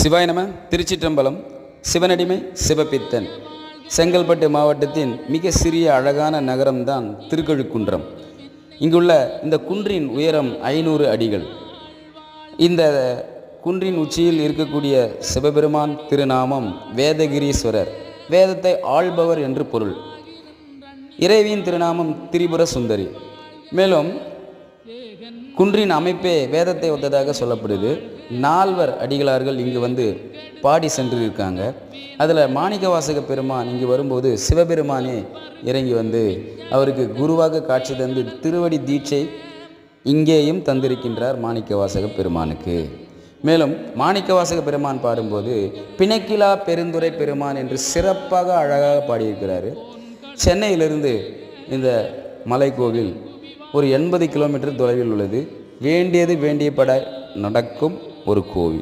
சிவாய நம. திருச்சிற்றம்பலம். சிவனடிமை சிவபித்தன். செங்கல்பட்டு மாவட்டத்தின் மிக சிறிய அழகான நகரம்தான் திருக்கழுக்குன்றம். இங்குள்ள இந்த குன்றின் உயரம் 500 அடிகள். இந்த குன்றின் உச்சியில் இருக்கக்கூடிய சிவபெருமான் திருநாமம் வேதகிரீஸ்வரர், வேதத்தை ஆள்பவர் என்று பொருள். இறைவியின் திருநாமம் திரிபுர சுந்தரி. மேலும் குன்றின் அமைப்பே வேதத்தை ஒத்ததாக சொல்லப்படுது. 4 அடிகளார்கள் இங்கு வந்து பாடி சென்று இருக்காங்க. அதில் மாணிக்கவாசக பெருமான் இங்கு வரும்போது சிவபெருமானே இறங்கி வந்து அவருக்கு குருவாக காட்சி தந்து திருவடி தீட்சை இங்கேயும் தந்திருக்கின்றார் மாணிக்கவாசக பெருமானுக்கு. மேலும் மாணிக்கவாசக பெருமான் பாடும்போது பிணக்கிலா பெருந்துரை பெருமான் என்று சிறப்பாக அழகாக பாடியிருக்கிறார். சென்னையிலிருந்து இந்த மலைக்கோவில் ஒரு 80 கிலோமீட்டர் தொலைவில் உள்ளது. வேண்டியது வேண்டியபட நடக்கும் ஒரு கோவில்.